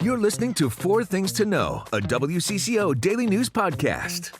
You're listening to Four Things to Know, a WCCO daily news podcast.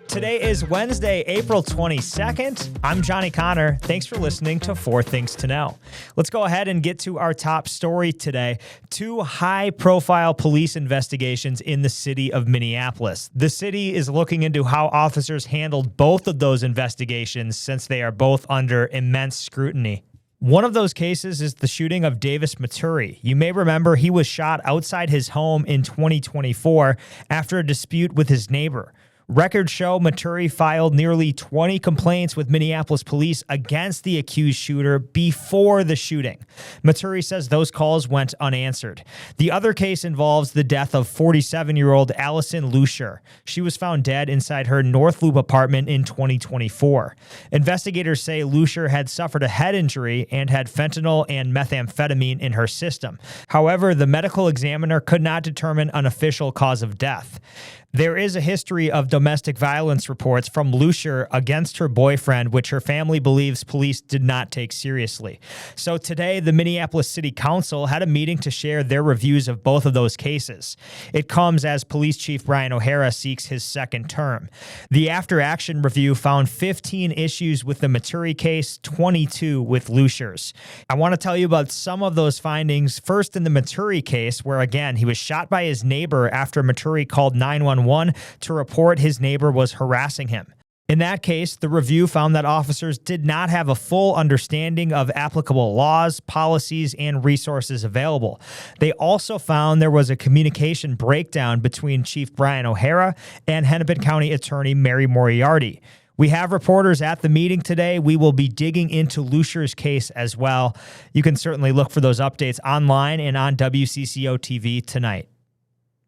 Today is Wednesday, April 22nd. I'm Johnny Connor. Thanks for listening to Four Things to Know. Let's go ahead and get to our top story today. Two high-profile police investigations in the city of Minneapolis. The city is looking into how officers handled both of those investigations since they are both under immense scrutiny. One of those cases is the shooting of Davis Maturi. You may remember he was shot outside his home in 2024 after a dispute with his neighbor. Records show Maturi filed nearly 20 complaints with Minneapolis police against the accused shooter before the shooting. Maturi says those calls went unanswered. The other case involves the death of 47-year-old Allison Lucier. She was found dead inside her North Loop apartment in 2024. Investigators say Lucier had suffered a head injury and had fentanyl and methamphetamine in her system. However, the medical examiner could not determine an official cause of death. There is a history of domestic violence reports from Lucier against her boyfriend, which her family believes police did not take seriously. So today, the Minneapolis City Council had a meeting to share their reviews of both of those cases. It comes as Police Chief Brian O'Hara seeks his second term. The after-action review found 15 issues with the Maturi case, 22 with Lucier's. I want to tell you about some of those findings. First, in the Maturi case, where again, he was shot by his neighbor after Maturi called 911 to report his neighbor was harassing him. In that case, the review found that officers did not have a full understanding of applicable laws, policies, and resources available. They also found there was a communication breakdown between Chief Brian O'Hara and Hennepin County Attorney Mary Moriarty. We have reporters at the meeting today. We will be digging into Lucier's case as well. You can certainly look for those updates online and on WCCO TV tonight.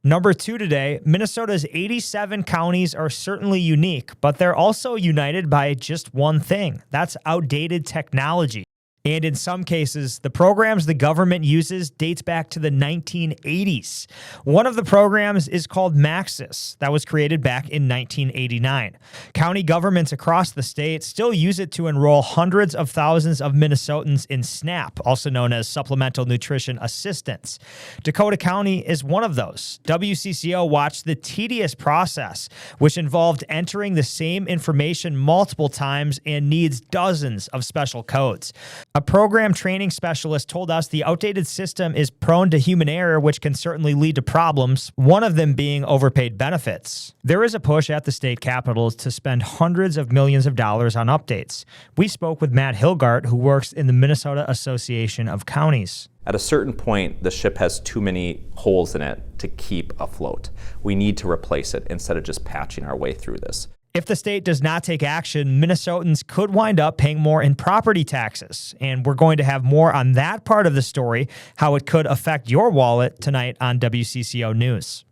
Number 2 today, Minnesota's 87 counties are certainly unique, but they're also united by just one thing. That's outdated technology. And in some cases, the programs the government uses dates back to the 1980s. One of the programs is called Maxis. That was created back in 1989. County governments across the state still use it to enroll hundreds of thousands of Minnesotans in SNAP, also known as Supplemental Nutrition Assistance. Dakota County is one of those. WCCO watched the tedious process, which involved entering the same information multiple times and needs dozens of special codes. A program training specialist told us the outdated system is prone to human error, which can certainly lead to problems, one of them being overpaid benefits. There is a push at the state capitals to spend hundreds of millions of dollars on updates. We spoke with Matt Hilgart, who works in the Minnesota Association of Counties. At a certain point, the ship has too many holes in it to keep afloat. We need to replace it instead of just patching our way through this. If the state does not take action, Minnesotans could wind up paying more in property taxes. And we're going to have more on that part of the story, how it could affect your wallet tonight on WCCO News.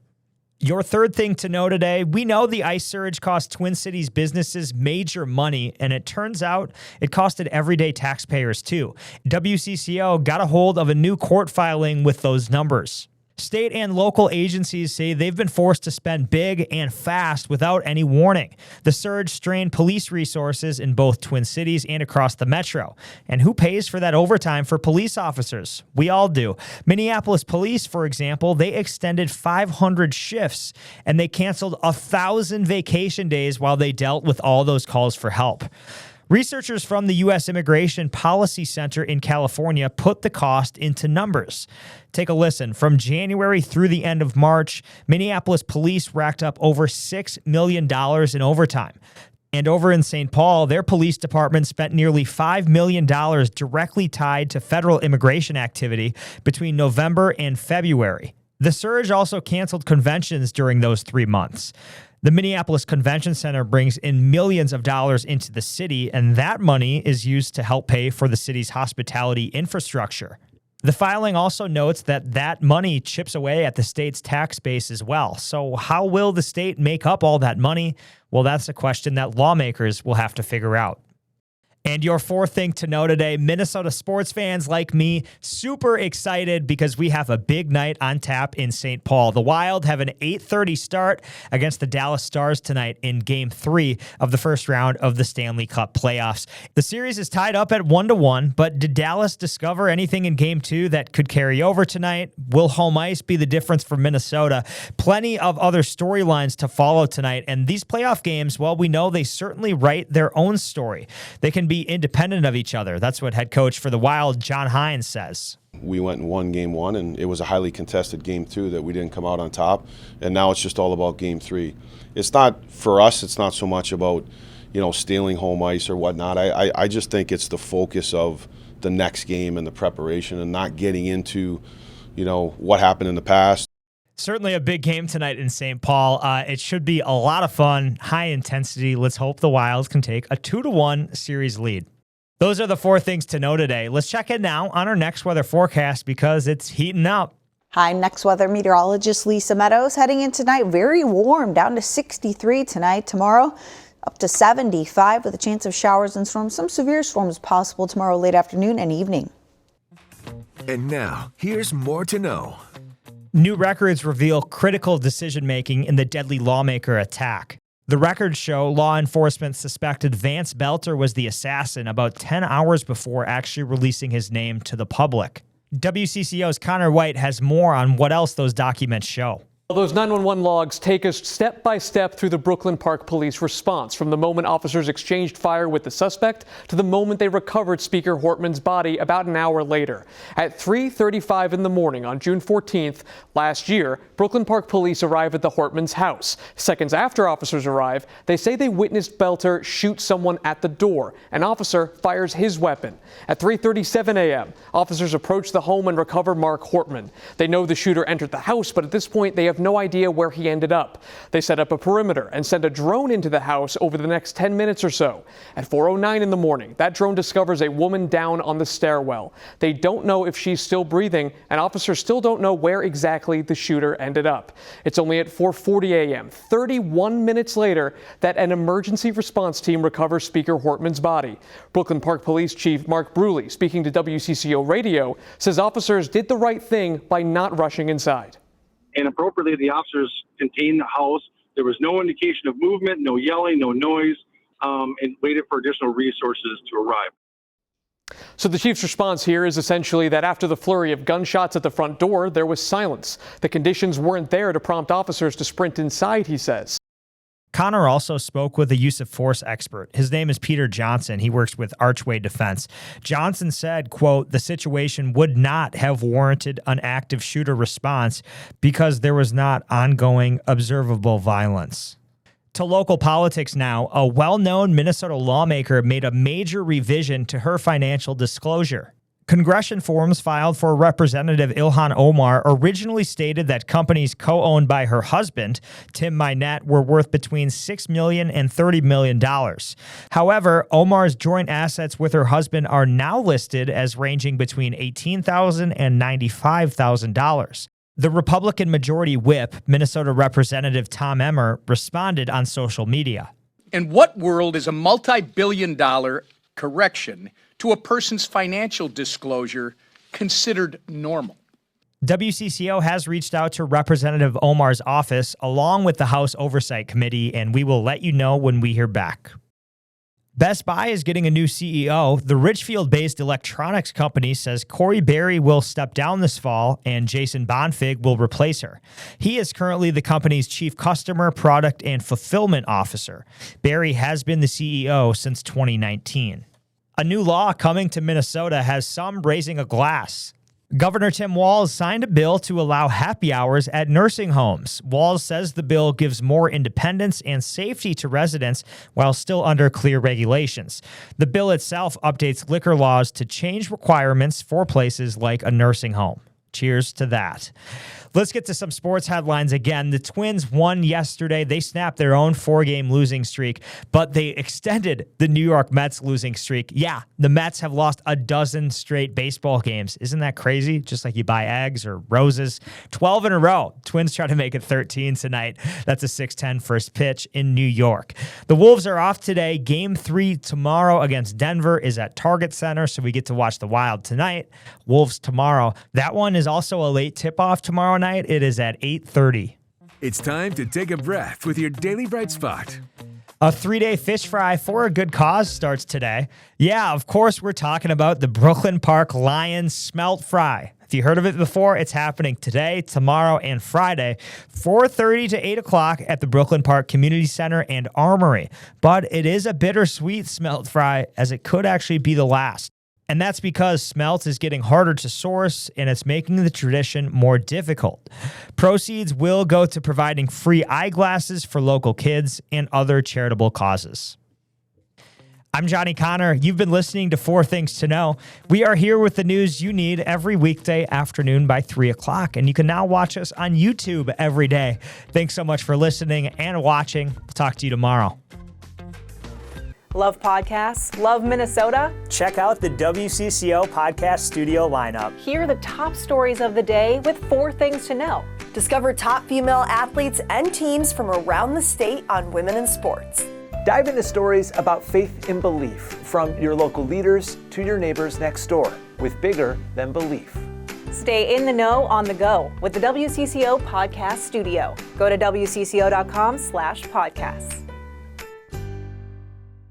Your third thing to know today, we know the ice surge cost Twin Cities businesses major money, and it turns out it costed everyday taxpayers too. WCCO got a hold of a new court filing with those numbers. State and local agencies say they've been forced to spend big and fast without any warning. The surge strained police resources in both Twin Cities and across the metro. And who pays for that overtime for police officers? We all do. Minneapolis police, for example, they extended 500 shifts and they canceled 1,000 vacation days while they dealt with all those calls for help. Researchers from the U.S. Immigration Policy Center in California put the cost into numbers. Take a listen. From January through the end of March, Minneapolis police racked up over $6 million in overtime. And over in St. Paul, their police department spent nearly $5 million directly tied to federal immigration activity between November and February. The surge also canceled conventions during those 3 months. The Minneapolis Convention Center brings in millions of dollars into the city, and that money is used to help pay for the city's hospitality infrastructure. The filing also notes that that money chips away at the state's tax base as well. So how will the state make up all that money? Well, that's a question that lawmakers will have to figure out. And your fourth thing to know today, Minnesota sports fans like me, super excited because we have a big night on tap in St. Paul. The Wild have an 8:30 start against the Dallas Stars tonight in Game 3 of the first round of the Stanley Cup playoffs. The series is tied up at 1-1, but did Dallas discover anything in Game 2 that could carry over tonight? Will home ice be the difference for Minnesota? Plenty of other storylines to follow tonight, and these playoff games, well, we know they certainly write their own story. They can be independent of each other. That's what head coach for the Wild, John Hines, says. We went and won Game 1, and it was a highly contested Game 2 that we didn't come out on top, and now it's just all about Game 3. It's not, for us, it's not so much about, stealing home ice or whatnot. I just think it's the focus of the next game and the preparation and not getting into, what happened in the past. Certainly a big game tonight in St. Paul. It should be a lot of fun, high intensity. Let's hope the Wild can take a 2-1 series lead. Those are the four things to know today. Let's check in now on our next weather forecast because it's heating up. Hi, next weather meteorologist Lisa Meadows. Heading in tonight, very warm, down to 63 tonight. Tomorrow, up to 75 with a chance of showers and storms. Some severe storms possible tomorrow late afternoon and evening. And now, here's more to know. New records reveal critical decision-making in the deadly Lawmaker attack. The records show law enforcement suspected Vance Belter was the assassin about 10 hours before actually releasing his name to the public. WCCO's Connor White has more on what else those documents show. Those 911 logs take us step by step through the Brooklyn Park Police response, from the moment officers exchanged fire with the suspect to the moment they recovered Speaker Hortman's body about an hour later. At 3:35 in the morning on June 14th last year, Brooklyn Park Police arrive at the Hortman's house. Seconds after officers arrive, they say they witnessed Belter shoot someone at the door. An officer fires his weapon. At 3:37 a.m., officers approach the home and recover Mark Hortman. They know the shooter entered the house, but at this point they have no idea where he ended up. They set up a perimeter and send a drone into the house over the next 10 minutes or so. At 4:09 in the morning, that drone discovers a woman down on the stairwell. They don't know if she's still breathing, and officers still don't know where exactly the shooter ended up. It's only at 4:40 a.m., 31 minutes later, that an emergency response team recovers Speaker Hortman's body. Brooklyn Park Police Chief Mark Bruley, speaking to WCCO Radio, says officers did the right thing by not rushing inside. And appropriately, the officers contained the house. There was no indication of movement, no yelling, no noise, and waited for additional resources to arrive. So the chief's response here is essentially that after the flurry of gunshots at the front door, there was silence. The conditions weren't there to prompt officers to sprint inside, he says. Connor also spoke with a use of force expert. His name is Peter Johnson. He works with Archway Defense. Johnson said, quote, the situation would not have warranted an active shooter response because there was not ongoing observable violence. To local politics now, a well-known Minnesota lawmaker made a major revision to her financial disclosure. Congression forms filed for Representative Ilhan Omar originally stated that companies co-owned by her husband, Tim Minette, were worth between $6 million and $30 million. However, Omar's joint assets with her husband are now listed as ranging between $18,000 and $95,000. The Republican majority whip, Minnesota Representative Tom Emmer, responded on social media. In what world is a multi-billion-dollar correction to a person's financial disclosure considered normal? WCCO has reached out to Representative Omar's office along with the House Oversight Committee, and we will let you know when we hear back. Best Buy is getting a new CEO. The Richfield-based electronics company says Corey Berry will step down this fall and Jason Bonfig will replace her. He is currently the company's chief customer, product, and fulfillment officer. Berry has been the CEO since 2019. A new law coming to Minnesota has some raising a glass. Governor Tim Walz signed a bill to allow happy hours at nursing homes. Walz says the bill gives more independence and safety to residents while still under clear regulations. The bill itself updates liquor laws to change requirements for places like a nursing home. Cheers to that. Let's get to some sports headlines again. The Twins won yesterday. They snapped their own 4-game losing streak, but they extended the New York Mets losing streak. Yeah, the Mets have lost 12 straight baseball games. Isn't that crazy? Just like you buy eggs or roses. 12 in a row. Twins try to make it 13 tonight. That's a 6:10 first pitch in New York. The Wolves are off today. Game 3 tomorrow against Denver is at Target Center, so we get to watch the Wild tonight. Wolves tomorrow. That one is also a late tip-off tomorrow night. It is at 8:30. It's time to take a breath with your Daily Bright Spot. A 3-day fish fry for a good cause starts today. Yeah, of course, we're talking about the Brooklyn Park Lions Smelt Fry. If you heard of it before, it's happening today, tomorrow, and Friday, 4:30 to 8 o'clock at the Brooklyn Park Community Center and Armory. But it is a bittersweet smelt fry, as it could actually be the last. And that's because smelt is getting harder to source, and it's making the tradition more difficult. Proceeds will go to providing free eyeglasses for local kids and other charitable causes. I'm Johnny Connor. You've been listening to 4 Things to Know. We are here with the news you need every weekday afternoon by 3 o'clock, and you can now watch us on YouTube every day. Thanks so much for listening and watching. We'll talk to you tomorrow. Love podcasts? Love Minnesota? Check out the WCCO podcast studio lineup. Hear the top stories of the day with 4 Things to Know. Discover top female athletes and teams from around the state on women in sports. Dive into stories about faith and belief, from your local leaders to your neighbors next door, with Bigger Than Belief. Stay in the know on the go with the WCCO podcast studio. Go to WCCO.com/podcasts.